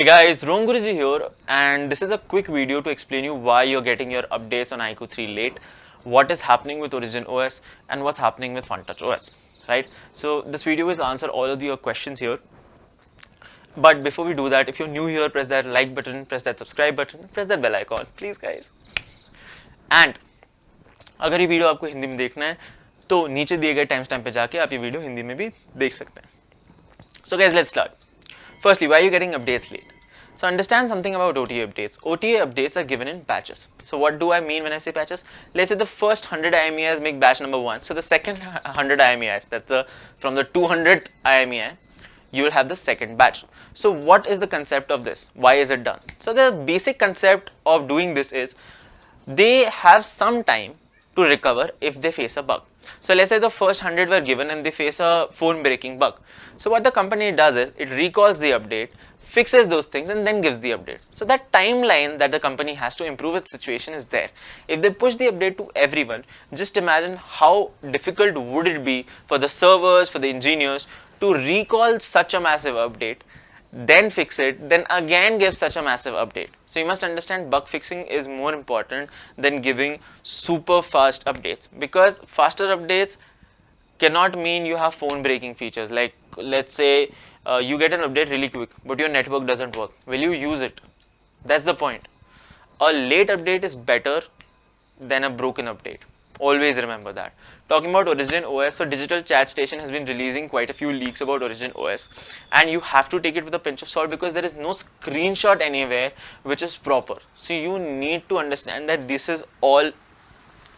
Hey guys, Rom Guruji here, and this is a quick video to explain you why you're getting your updates on iQOO 3 late, what is happening with Origin OS, and what's happening with FunTouch OS, right? So this video will answer all of your questions here. But before we do that, if you're new here, press that like button, press that subscribe button, press that bell icon, please guys. And अगर ये video आपको हिंदी में देखना है तो नीचे दिए गए टाइम स्टैम्प पे जाके आप ये वीडियो हिंदी में भी देख सकते हैं. So guys, let's start. Firstly, why are you getting updates late? So understand something about OTA updates. OTA updates are given in batches. So what do I mean when I say batches? Let's say the first 100 IMEIs make batch number 1. So the second 100 IMEIs, from the 200th IMEI, you will have the second batch. So what is the concept of this? Why is it done? So the basic concept of doing this is they have some time to recover if they face a bug. So let's say the first 100 were given and they face a phone breaking bug. So what the company does is it recalls the update, fixes those things and then gives the update. So that timeline that the company has to improve its situation is there. If they push the update to everyone, just imagine how difficult would it be for the servers, for the engineers to recall such a massive update, then fix it, then again give such a massive update. So you must understand bug fixing is more important than giving super fast updates, because faster updates cannot mean you have phone breaking features. Like let's say you get an update really quick but your network doesn't work. Will you use it? That's the point. A late update is better than a broken update. Always remember that. Talking about Origin OS, so Digital Chat Station has been releasing quite a few leaks about Origin OS, and you have to take it with a pinch of salt because there is no screenshot anywhere which is proper. So you need to understand that this is all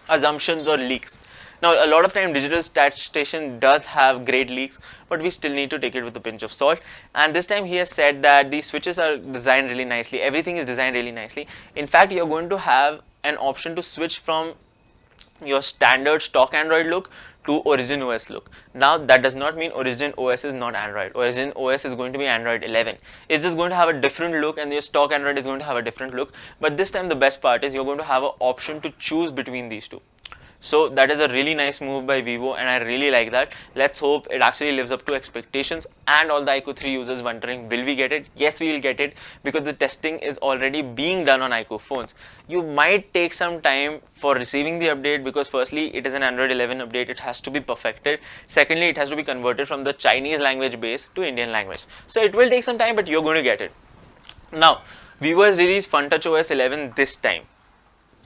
assumptions or leaks. Now a lot of time Digital Chat Station does have great leaks, but we still need to take it with a pinch of salt. And this time he has said that these switches are designed really nicely, everything is designed really nicely. In fact, you're going to have an option to switch from your standard stock Android look to Origin OS look. Now that does not mean Origin OS is not Android. Origin OS is going to be Android 11. It's just going to have a different look and your stock Android is going to have a different look. But this time the best part is you're going to have an option to choose between these two. So that is a really nice move by Vivo and I really like that. Let's hope it actually lives up to expectations, and all the iQOO 3 users wondering, will we get it? Yes, we will get it because the testing is already being done on iQOO phones. You might take some time for receiving the update because firstly it is an Android 11 update, it has to be perfected. Secondly, it has to be converted from the Chinese language base to Indian language. So it will take some time, but you're going to get it. Now, Vivo has released FunTouch OS 11 this time.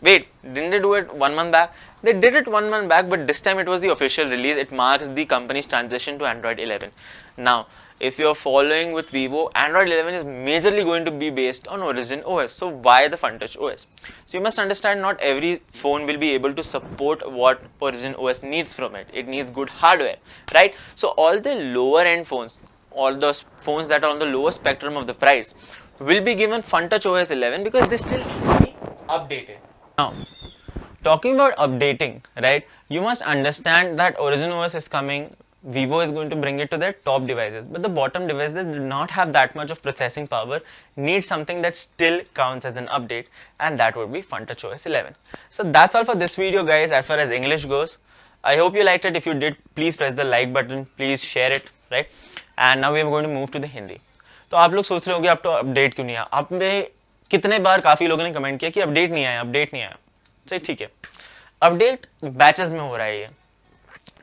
Wait, didn't they do it 1 month back? They did it 1 month back, but this time it was the official release. It marks the company's transition to Android 11. Now, if you're following with Vivo, Android 11 is majorly going to be based on Origin OS. So why the FunTouch OS? So you must understand not every phone will be able to support what Origin OS needs from it. It needs good hardware, right? So all the lower end phones, all those phones that are on the lower spectrum of the price will be given FunTouch OS 11 because they still need to be updated. Now, talking about updating, right, you must understand that Origin OS is coming, Vivo is going to bring it to their top devices, but the bottom devices that do not have that much of processing power need something that still counts as an update, and that would be FunTouch OS 11. So that's all for this video guys as far as English goes. I hope you liked it. If you did, please press the like button, please share it, right? And now we are going to move to the Hindi. तो आप लोग सोच रहे होंगे अब तो update क्यों नहीं आया. आप में कितने बार काफी लोगों ने कमेंट किया कि अपडेट नहीं आया, अपडेट नहीं आया. सही, ठीक है, अपडेट बैचेस में हो रहा है ये.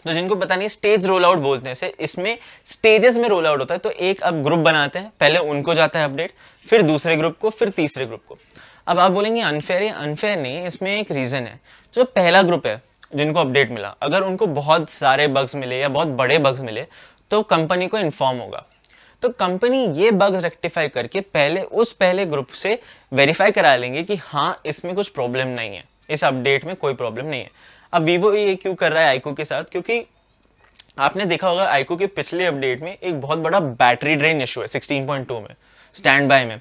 तो जिनको पता नहीं, स्टेज रोल आउट बोलते हैं इसे. इसमें स्टेजेस में रोल आउट होता है. तो एक अब ग्रुप बनाते हैं, पहले उनको जाता है अपडेट, फिर दूसरे ग्रुप को, फिर तीसरे ग्रुप को. अब आप बोलेंगे अनफेयर है. अनफेयर नहीं, इसमें एक रीजन है. जो पहला ग्रुप है जिनको अपडेट मिला, अगर उनको बहुत सारे बग्स मिले या बहुत बड़े बग्स मिले तो कंपनी को इन्फॉर्म होगा. तो कंपनी ये बग्स रेक्टिफाई करके पहले ग्रुप से वेरीफाई करा लेंगे कि हाँ इसमें कुछ प्रॉब्लम नहीं है, इस अपडेट में कोई प्रॉब्लम नहीं है. अब वीवो ये क्यों कर रहा है iQOO के साथ? क्योंकि आपने देखा होगा iQOO के पिछले अपडेट में एक बहुत बड़ा बैटरी ड्रेन इशू है 16.2 में, स्टैंड बाय में.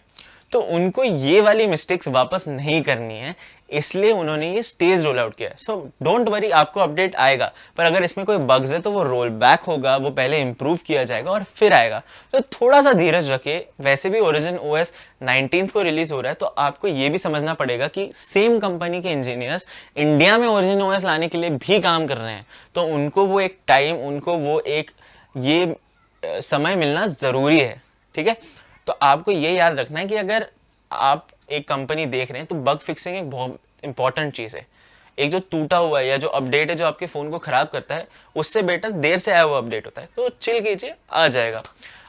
तो उनको ये वाली मिस्टेक्स वापस नहीं करनी है, इसलिए उन्होंने ये स्टेज रोल आउट किया है. सो डोंट वरी, आपको अपडेट आएगा, पर अगर इसमें कोई बग्स है तो वो रोल बैक होगा, वो पहले इंप्रूव किया जाएगा और फिर आएगा. तो थोड़ा सा धीरज रखिए. वैसे भी ओरिजिन ओएस 19 को रिलीज हो रहा है, तो आपको ये भी समझना पड़ेगा कि सेम कंपनी के इंजीनियर्स इंडिया में ओरिजिन ओएस लाने के लिए भी काम कर रहे हैं. तो उनको वो एक टाइम, उनको वो एक ये समय मिलना जरूरी है. ठीक है, तो आपको ये याद रखना है कि अगर आप एक कंपनी देख रहे हैं तो बग फिक्सिंग एक बहुत इंपॉर्टेंट चीज़ है। एक जो टूटा हुआ है या जो अपडेट है जो आपके फ़ोन को ख़राब करता है, उससे बेटर देर से आया हुआ अपडेट होता है। तो चिल कीजिए, आ जाएगा।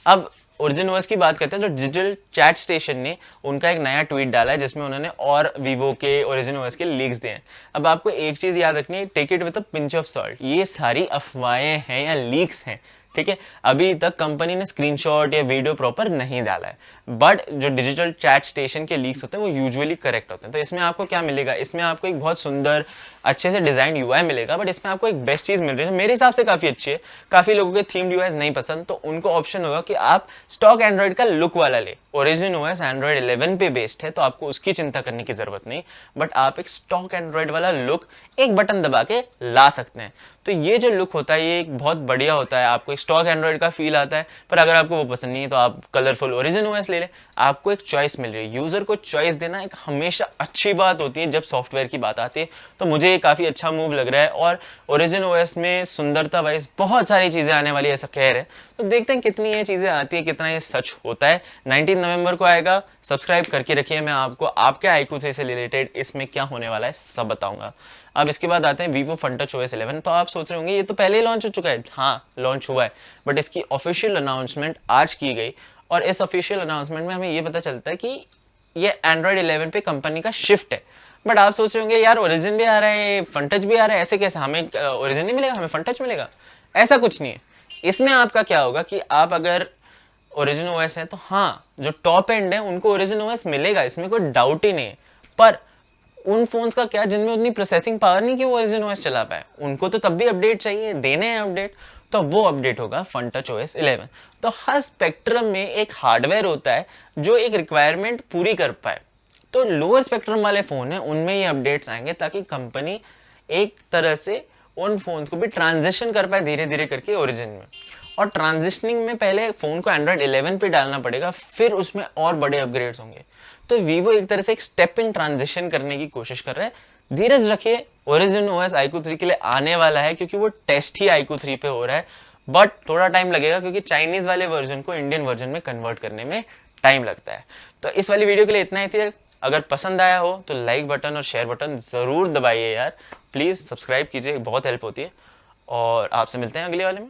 अब ओरिजिन ओएस की बात करते हैं तो डिजिटल चैट स्टेशन ने उनका एक नया ट्वीट डाला है जिसमें उन्होंने और वीवो के ओरिजिन ओएस के लीक्स दिए हैं। अब आपको एक चीज़ याद रखनी है, take it with a pinch of salt. ये सारी अफवाहें हैं या लीक्स हैं, ठीक है। अभी तक कंपनी ने स्क्रीनशॉट या वीडियो प्रॉपर नहीं डाला है, बट जो डिजिटल चैट स्टेशन के लीक्स होते हैं वो यूजुअली करेक्ट होते हैं। तो इसमें आपको क्या मिलेगा, इसमें आपको एक बहुत सुंदर अच्छे से डिजाइन यूआई मिलेगा, बट इसमें आपको एक बेस्ट चीज मिल रही है मेरे हिसाब से काफी अच्छी है। काफी लोगों के थीम्ड यूआई नहीं पसंद, तो उनको ऑप्शन होगा कि आप स्टॉक एंड्रॉइड का लुक वाला ले। ओरिजिन ओएस एंड्रॉइड 11 पे बेस्ड है तो आपको उसकी चिंता करने की जरूरत नहीं, बट आप एक स्टॉक एंड्रॉइड वाला लुक एक बटन दबा के ला सकते हैं। तो ये जो लुक होता है ये एक बहुत बढ़िया होता है, आपको एक स्टॉक एंड्रॉइड का फील आता है। पर अगर आपको वो पसंद नहीं है तो आप कलरफुल ओरिजिन ओएस ले लें, आपको एक चॉइस मिल रही है। यूजर को चॉइस देना एक हमेशा अच्छी बात होती है जब सॉफ्टवेयर की बात आती है, तो मुझे ये काफी अच्छा मूव लग रहा है। और ओरिजिन ओएस में सुंदरता वाइज बहुत सारी चीजें आने वाली है ऐसा कह रहे हैं, तो देखते हैं कितनी ये चीजें आती है, कितना ये सच होता है। 19 नवंबर को आएगा, सब्सक्राइब करके रखिए, मैं आपको आपके iQOO 3 से रिलेटेड इसमें क्या होने वाला है सब बताऊंगा। अब इसके बाद आते हैं वीवो फंटच ओएस 11। तो आप सोच रहे होंगे ये तो पहले ही लॉन्च हो चुका है। हाँ, लॉन्च हुआ है, बट इसकी ऑफिशियल अनाउंसमेंट आज की गई, और इस ऑफिशियल अनाउंसमेंट में हमें ये पता चलता है कि ये एंड्रॉइड 11 पे कंपनी का शिफ्ट है। बट आप सोच रहे होंगे यार ओरिजिन भी आ रहा है, फंटच भी आ रहा है, ऐसे कैसे, हमें ओरिजिन नहीं मिलेगा, हमें फंटच मिलेगा? ऐसा कुछ नहीं है। इसमें आपका क्या होगा कि आप अगर ओरिजिन ओएस है तो हाँ, जो टॉप एंड है उनको ओरिजिन ओएस मिलेगा, इसमें कोई डाउट ही नहीं है। पर उन फोन्स का क्या जिनमें उतनी प्रोसेसिंग पावर नहीं कि वो ओरिजिन ओएस चला पाए, उनको तो तब भी अपडेट चाहिए, देने हैं अपडेट, तो वो अपडेट होगा फंटच ओएस 11। तो हर स्पेक्ट्रम में एक हार्डवेयर होता है जो एक रिक्वायरमेंट पूरी कर पाए। तो लोअर स्पेक्ट्रम वाले फोन है उनमें ये अपडेट्स आएंगे ताकि कंपनी एक तरह से उन फोन्स को भी ट्रांजिशन कर पाए धीरे धीरे करके ओरिजिन में। और ट्रांजिशनिंग में पहले फोन को एंड्रॉइड 11 पे डालना पड़ेगा, फिर उसमें और बड़े अपग्रेड्स होंगे। तो वीवो एक तरह से एक स्टेप इन ट्रांजिशन करने की कोशिश कर रहा है। धीरज रखिए, ओरिजिन ओएस iQOO 3 के लिए आने वाला है, क्योंकि वो टेस्ट ही iQOO 3 पे हो रहा है। बट थोड़ा टाइम लगेगा क्योंकि चाइनीज वाले वर्जन को इंडियन वर्जन में कन्वर्ट करने में टाइम लगता है। तो इस वाली वीडियो के लिए इतना ही थी। अगर पसंद आया हो तो लाइक बटन और शेयर बटन जरूर दबाइए यार, प्लीज सब्सक्राइब कीजिए, बहुत हेल्प होती है। और आपसे मिलते हैं अगले वाले में।